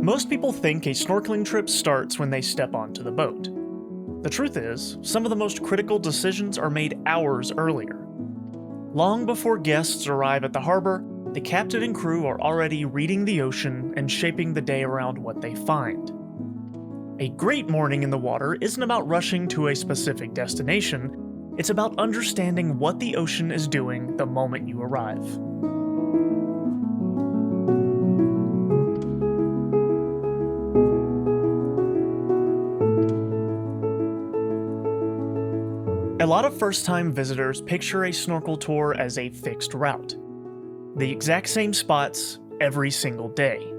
Most people think a snorkeling trip starts when they step onto the boat. The truth is, some of the most critical decisions are made hours earlier. Long before guests arrive at the harbor, the captain and crew are already reading the ocean and shaping the day around what they find. A great morning in the water isn't about rushing to a specific destination, it's about understanding what the ocean is doing the moment you arrive. A lot of first-time visitors picture a snorkel tour as a fixed route. The exact same spots every single day.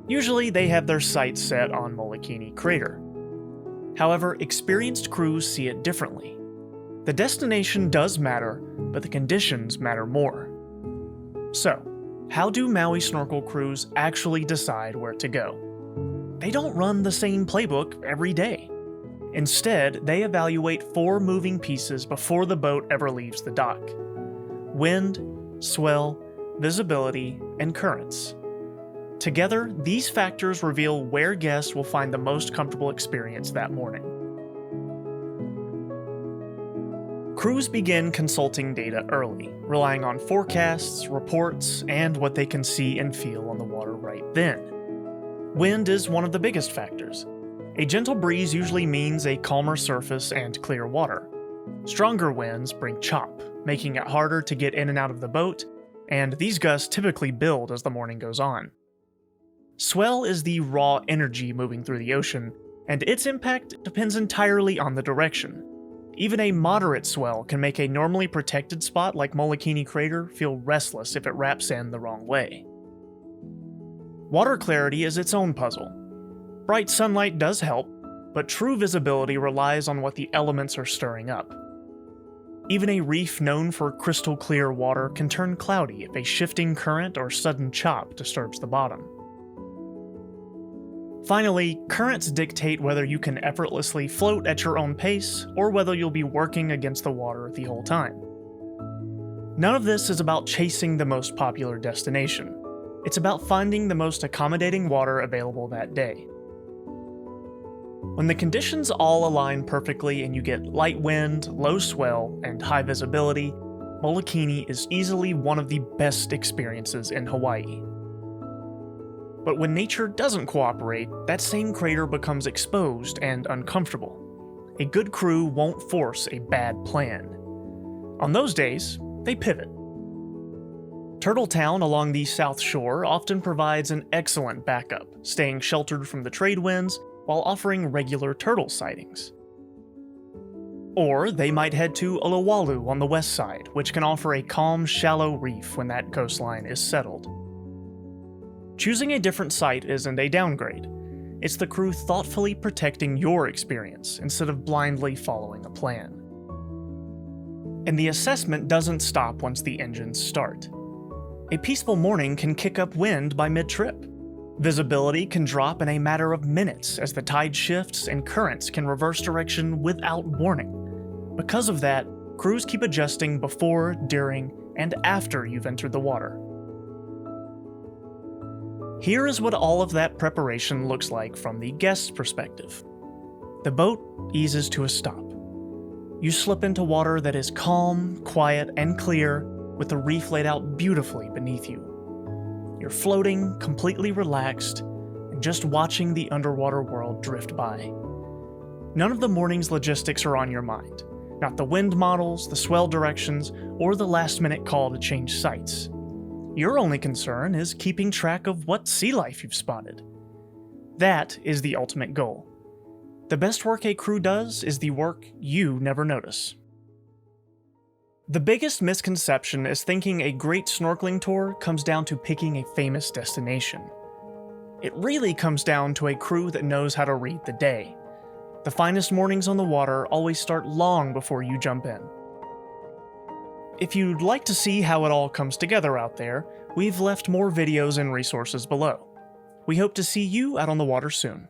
Usually they have their sights set on Molokini Crater. However, experienced crews see it differently. The destination does matter, but the conditions matter more. So, how do Maui snorkel crews actually decide where to go? They don't run the same playbook every day. Instead, they evaluate 4 moving pieces before the boat ever leaves the dock: wind, swell, visibility, and currents. Together, these factors reveal where guests will find the most comfortable experience that morning. Crews begin consulting data early, relying on forecasts, reports, and what they can see and feel on the water right then. Wind is one of the biggest factors. A gentle breeze usually means a calmer surface and clear water. Stronger winds bring chop, making it harder to get in and out of the boat, and these gusts typically build as the morning goes on. Swell is the raw energy moving through the ocean, and its impact depends entirely on the direction. Even a moderate swell can make a normally protected spot like Molokini Crater feel restless if it wraps in the wrong way. Water clarity is its own puzzle. Bright sunlight does help, but true visibility relies on what the elements are stirring up. Even a reef known for crystal clear water can turn cloudy if a shifting current or sudden chop disturbs the bottom. Finally, currents dictate whether you can effortlessly float at your own pace or whether you'll be working against the water the whole time. None of this is about chasing the most popular destination. It's about finding the most accommodating water available that day. When the conditions all align perfectly and you get light wind, low swell, and high visibility, Molokini is easily one of the best experiences in Hawaii. But when nature doesn't cooperate, that same crater becomes exposed and uncomfortable. A good crew won't force a bad plan. On those days, they pivot. Turtletown along the south shore often provides an excellent backup, staying sheltered from the trade winds while offering regular turtle sightings. Or they might head to Olowalu on the west side, which can offer a calm, shallow reef when that coastline is settled. Choosing a different site isn't a downgrade. It's the crew thoughtfully protecting your experience instead of blindly following a plan. And the assessment doesn't stop once the engines start. A peaceful morning can kick up wind by mid-trip. Visibility can drop in a matter of minutes as the tide shifts and currents can reverse direction without warning. Because of that, crews keep adjusting before, during, and after you've entered the water. Here is what all of that preparation looks like from the guest's perspective. The boat eases to a stop. You slip into water that is calm, quiet, and clear, with the reef laid out beautifully beneath you. You're floating, completely relaxed, and just watching the underwater world drift by. None of the morning's logistics are on your mind. Not the wind models, the swell directions, or the last-minute call to change sites. Your only concern is keeping track of what sea life you've spotted. That is the ultimate goal. The best work a crew does is the work you never notice. The biggest misconception is thinking a great snorkeling tour comes down to picking a famous destination. It really comes down to a crew that knows how to read the day. The finest mornings on the water always start long before you jump in. If you'd like to see how it all comes together out there, we've left more videos and resources below. We hope to see you out on the water soon.